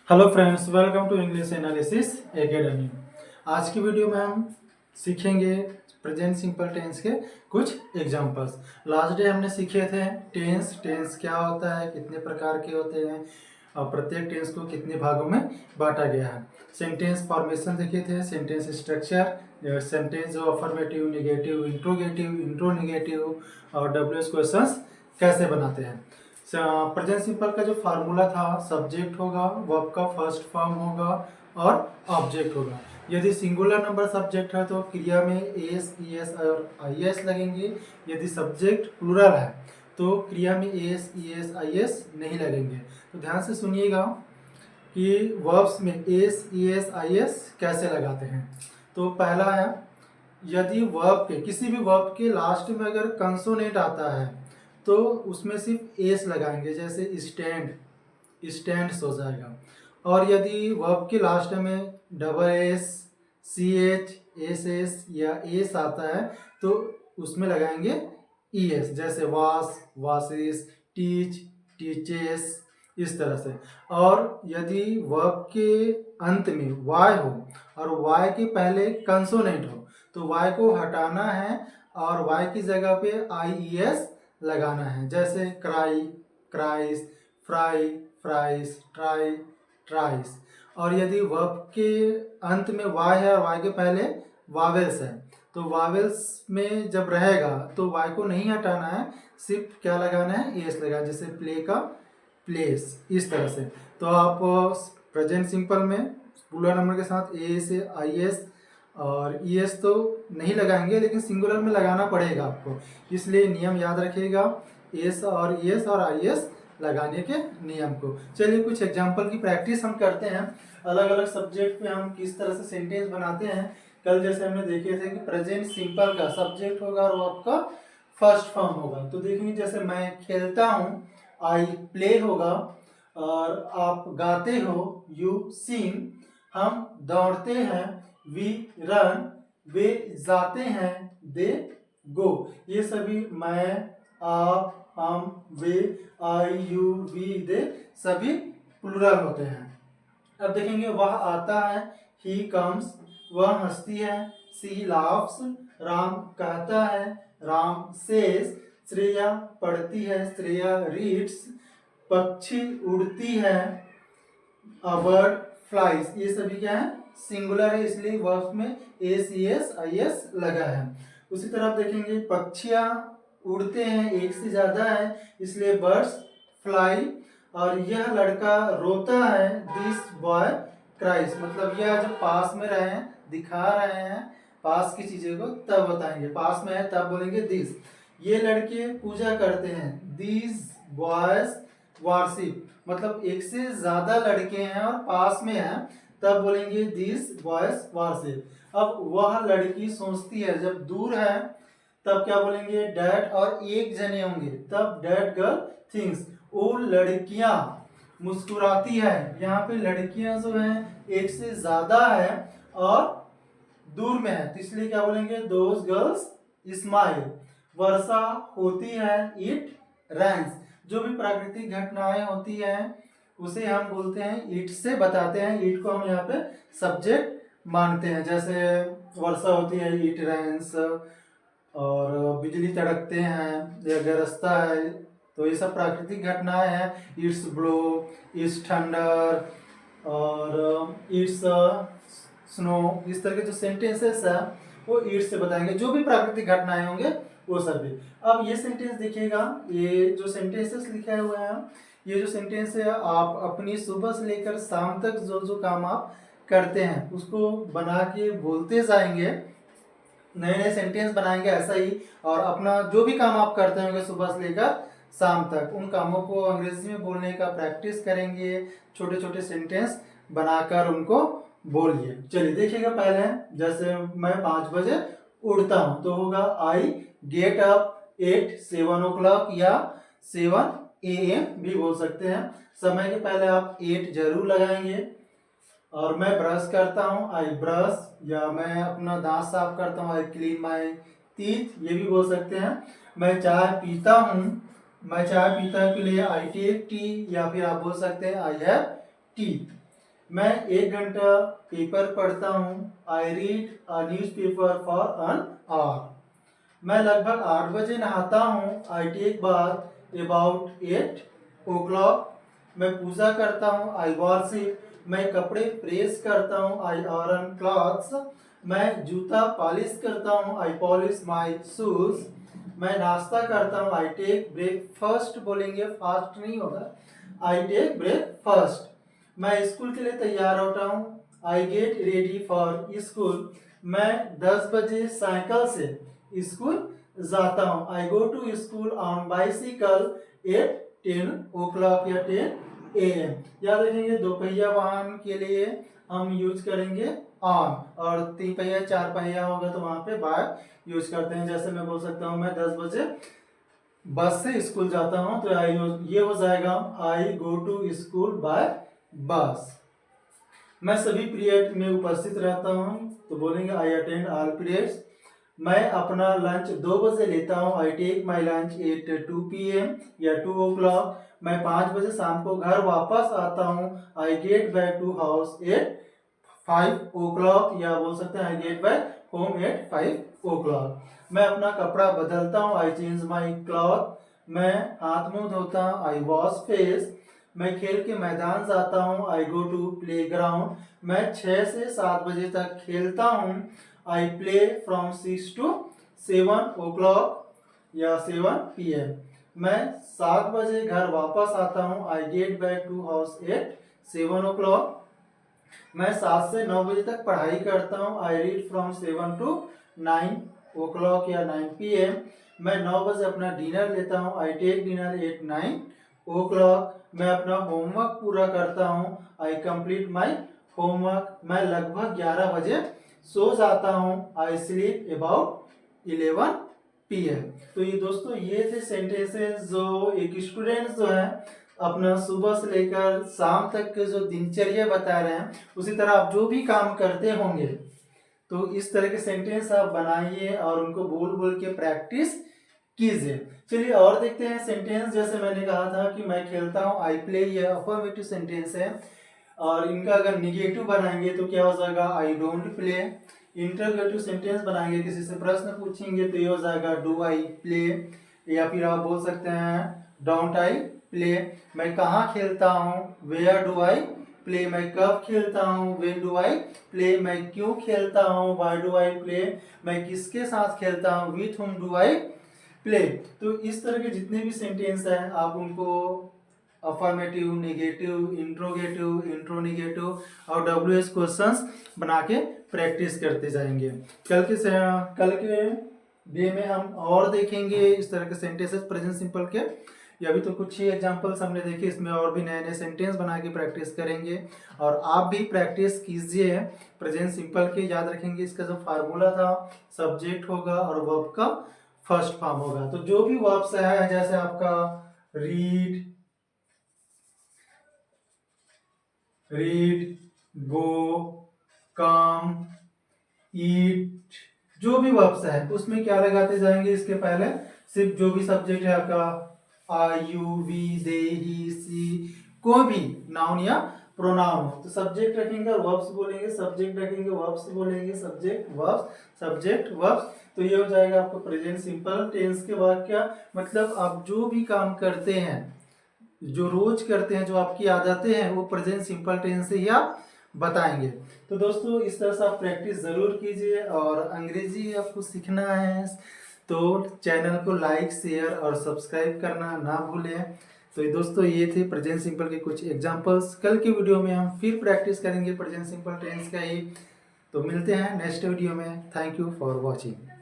Hello friends, welcome to English analysis academy. आज की video में हम सीखेंगे प्रेजेंट सिंपल टेंस के कुछ एग्जांपल्स। लास्ट डे हमने सीखे थे टेंस क्या होता है, कितने प्रकार के होते हैं और प्रत्येक टेंस को कितने भागों में बांटा गया है। सेंटेंस फॉर्मेशन देखे थे, सेंटेंस स्ट्रक्चर, सेंटेंस जो अफर्मेटिव, नेगेटिव, इंट्रोगेटिव, इंट्रोनेगेटिव और डब्ल्यूएच क्वेश्चंस कैसे बनाते हैं। प्रेजेंट सिंपल का जो फार्मूला था, सब्जेक्ट होगा, वर्ब का फर्स्ट फॉर्म होगा और ऑब्जेक्ट होगा। यदि सिंगुलर नंबर सब्जेक्ट है तो क्रिया में एस, ईएस और आईएस लगेंगे। यदि सब्जेक्ट प्लूरल है तो क्रिया में एस, ईएस, आईएस नहीं लगेंगे। तो ध्यान से सुनिएगा कि वर्ब्स में एस, ईएस, आईएस कैसे लगाते हैं। तो पहला है, यदि वर्ब के किसी भी वर्ब के लास्ट में अगर कंसोनेंट आता है तो उसमें सिर्फ एस लगाएंगे, जैसे स्टैंड्स हो जाएगा। और यदि वर्ब के लास्ट में double S, C H, S S या एस आता है तो उसमें लगाएंगे ई एस, जैसे वास, वासिस, टीच, टीचेस, इस तरह से। और यदि वर्ब के अंत में वाई हो और वाई के पहले कंसोनेंट हो तो वाई को हटाना है और वाई की जगह पे आई ई एस लगाना है, जैसे cry, cries, fry, fries, try, tries. और यदि वर्ब के अंत में वाई है और वाई के पहले वावेल्स है तो वावेल्स में जब रहेगा तो वाई को नहीं हटाना है, सिर्फ क्या लगाना है, एस लगाना, जैसे प्ले का प्लेस, इस तरह से। तो आप प्रेजेंट सिंपल में प्लूरल नंबर के साथ ए से आई एस और ई एस तो नहीं लगाएंगे, लेकिन सिंगुलर में लगाना पड़ेगा आपको, इसलिए नियम याद रखिएगा, एस और ई एस और आई एस लगाने के नियम को। चलिए कुछ एग्जांपल की प्रैक्टिस हम करते हैं। अलग अलग सब्जेक्ट पे हम किस तरह से सेंटेंस बनाते हैं। कल जैसे हमने देखे थे कि प्रेजेंट सिंपल का सब्जेक्ट होगा और वो आपका फर्स्ट फॉर्म होगा। तो देखेंगे, जैसे मैं खेलता हूँ, आई प्ले होगा, और आप गाते हो, यू सिंग, हम दौड़ते हैं, वी रन, वे जाते हैं, दे गो। ये सभी मैं, आप, हम, वे, आई, यू, वी, दे सभी प्लूरल होते हैं। अब देखेंगे, वह आता है, ही कम्स, वह हंसती है, सी लाफ्स, राम कहता है, राम सेज, श्रेया पढ़ती है, श्रेया रीड्स, पक्षी उड़ती है, अ बर्ड फ्लाइज। ये सभी क्या है, सिंगुलर है, इसलिए वर्ब में S, E S, I S लगा है। उसी तरह देखेंगे, पक्षियां उड़ते हैं, एक से ज्यादा है, इसलिए बर्ड्स फ्लाई। और यह लड़का रोता है, दिस बॉय क्राइस। मतलब यह जब पास में रहे हैं, दिखा रहे हैं पास की चीजें को, तब बताएंगे, पास में है तब बोलेंगे दिस। ये लड़के पूजा करते हैं, दीज बॉयज वार्शिप। मतलब एक से ज्यादा लड़के हैं और पास में हैं, तब बोलेंगे दिस बॉयज वार्शिप। अब वह लड़की सोचती है, जब दूर है तब क्या बोलेंगे, डैड, और एक जने होंगे तब डैड गर्ल थिंग्स। वो लड़कियां मुस्कुराती है, यहाँ पे लड़कियां जो हैं एक से ज्यादा है और दूर में है, तो इसलिए क्या बोलेंगे, दोज गर्ल्स स्माइल। वर्षा होती है, इट रैंस। जो भी प्राकृतिक घटनाएं होती हैं उसे हम बोलते हैं, इट से बताते हैं, इट को हम यहाँ पे सब्जेक्ट मानते हैं। जैसे वर्षा होती है, इट रैंस, और बिजली तड़कते हैं या गरजता है, तो ये सब प्राकृतिक घटनाएं हैं। इट्स ब्लो, इट्स थंडर और इट्स स्नो, इस तरह के जो सेंटेंसेस है वो इट से बताएंगे, जो भी प्राकृतिक घटनाएं होंगे वो सभी। अब ये सेंटेंस देखिएगा, ये जो सेंटेंसेस लिखे हुए हैं, ये जो सेंटेंस है, आप अपनी सुबह से लेकर शाम तक जो जो काम आप करते हैं उसको बना के बोलते जाएंगे, नए नए सेंटेंस बनाएंगे ऐसा ही। और अपना जो भी काम आप करते होंगे सुबह से लेकर शाम तक, उन कामों को अंग्रेजी में बोलने का प्रैक्टिस करेंगे, छोटे छोटे सेंटेंस बनाकर उनको बोलिए। चलिए देखिएगा, पहले जैसे मैं 5 बजे उठता हूँ तो होगा, I get up at 7 o'clock या 7 AM भी बोल सकते हैं। समय के पहले आप 8 जरूर लगाएंगे। और मैं ब्रश करता हूँ, आई ब्रश, या मैं अपना दांत साफ करता हूँ, आई क्लीन माई टीथ, ये भी बोल सकते हैं। मैं चाय पीता हूँ, मैं चाय पीता के लिए आई टेक टी, या फिर आप बोल सकते हैं आई हैव टी। मैं 1 घंटा पेपर पढ़ता हूँ। I read a newspaper for an hour. मैं लगभग 8 बजे नहाता हूँ। I take bath about 8 o'clock। मैं पूजा करता हूँ। I worship. मैं कपड़े प्रेस करता हूँ। I iron clothes. मैं जूता पॉलिश करता हूँ। I polish my shoes. मैं नाश्ता करता हूँ। आई टेक ब्रेकफास्ट बोलेंगे, फास्ट नहीं होगा। I take breakfast. मैं स्कूल के लिए तैयार होता हूँ। I get ready for school. मैं 10 बजे साइकिल से स्कूल जाता हूँ। I go to school on bicycle at 10 o'clock या 10 AM। याद रखेंगे, दोपहिया वाहन के लिए हम यूज करेंगे ऑन, और 3 पहिया 4 पहिया होगा तो वहां पे बाय यूज करते हैं। जैसे मैं बोल सकता हूँ मैं 10 बजे बस से स्कूल जाता हूँ, तो ये हो जाएगा आई गो टू स्कूल बाय बस। मैं सभी पीरियड में उपस्थित रहता हूँ, तो बोलेंगे आई अटेंड ऑल पीरियड्स। मैं अपना लंच 2 बजे लेता हूँ। I take my lunch at 2 PM या 2 o'clock। मैं 5 बजे शाम को घर वापस आता हूँ। I get back to house at 5 o'clock, या बोल सकते हैं I get back home at 5 o'clock। मैं अपना कपड़ा बदलता हूँ। I change my cloth. मैं हाथ मुंह धोता हूँ। I wash face. मैं खेल के मैदान जाता हूँ। I go to playground. मैं 6 से 7 बजे तक खेलता हूँ। I play from 6 to 7 o'clock या 7 PM। मैं 7 बजे घर वापस आता हूँ। I get back to house at 7 o'clock। मैं 7 से 9 बजे तक पढ़ाई करता हूँ। I read from 7 to 9 o'clock या 9 PM। मैं 9 बजे अपना डिनर लेता हूँ। I take dinner at 9 o'clock। मैं अपना होमवर्क पूरा करता हूँ। I complete my homework. मैं लगभग 11 बजे सो जाता हूँ। I sleep about 11 PM। तो ये दोस्तों ये थे सेंटेंसेस जो एक स्टूडेंट जो है अपना सुबह से लेकर शाम तक के जो दिनचर्या बता रहे हैं, उसी तरह आप जो भी काम करते होंगे तो इस तरह के सेंटेंस आप बनाइए और उनको बोल बोल के प्रैक्टिस कीजिए। चलिए और देखते हैं सेंटेंस। जैसे मैंने कहा था कि मैं खेलता हूँ, आई प्ले, ये अफर्मेटिव सेंटेंस है, और इनका अगर निगेटिव बनाएंगे तो क्या हो जाएगा, I don't play. Interrogative sentence बनाएंगे, किसी से प्रश्न पूछेंगे तो ये हो जाएगा डू आई प्ले, या फिर आप बोल सकते हैं डोंट आई प्ले। मैं कहाँ खेलता हूँ, वेयर डू आई प्ले। मैं कब खेलता हूँ, व्हेन डू आई प्ले। मैं क्यों खेलता हूँ, व्हाई डू आई प्ले। मैं किसके साथ खेलता हूँ, with whom do I play. तो इस तरह के जितने भी सेंटेंस हैं आप उनको अफर्मेटिव, नेगेटिव, इंट्रोगेटिव, इंट्रोनिगेटिव और WH क्वेश्चंस बना के प्रैक्टिस करते जाएंगे। कल के डे में हम और देखेंगे इस तरह के सेंटेंसेस प्रेजेंट सिंपल के। ये अभी तो कुछ ही एग्जांपल्स हमने देखे, इसमें और भी नए नए सेंटेंस बना के प्रैक्टिस करेंगे, और आप भी प्रैक्टिस कीजिए प्रेजेंट सिंपल के। याद रखेंगे इसका जो फार्मूला था, सब्जेक्ट होगा और वर्ब का फर्स्ट फॉर्म होगा। तो जो भी वर्ब्स है, जैसे आपका रीड, गो, कम, ईट, जो भी वर्ब्स है उसमें क्या लगाते जाएंगे, इसके पहले सिर्फ जो भी सब्जेक्ट है आपका आई, यू, वी, दे, ही, सी, कोई भी नाउन या प्रोनाउन हो तो सब्जेक्ट रखेंगे और वर्ब्स बोलेंगे, सब्जेक्ट रखेंगे, वर्ब्स बोलेंगे, सब्जेक्ट वर्ब्स, सब्जेक्ट वर्ब्स। तो ये हो जाएगा आपको प्रेजेंट सिंपल टेंस के वाक्य। मतलब आप जो भी काम करते हैं, जो रोज करते हैं, जो आपकी आदतें हैं, वो प्रेजेंट सिंपल टेंस से ही आप बताएंगे। तो दोस्तों इस तरह से आप प्रैक्टिस ज़रूर कीजिए, और अंग्रेजी आपको सीखना है तो चैनल को लाइक, शेयर और सब्सक्राइब करना ना भूलें। तो दोस्तों ये थे प्रेजेंट सिंपल के कुछ एग्जांपल्स। कल की वीडियो में हम फिर प्रैक्टिस करेंगे प्रेजेंट सिंपल टेंस का ही। तो मिलते हैं नेक्स्ट वीडियो में। Thank you for watching.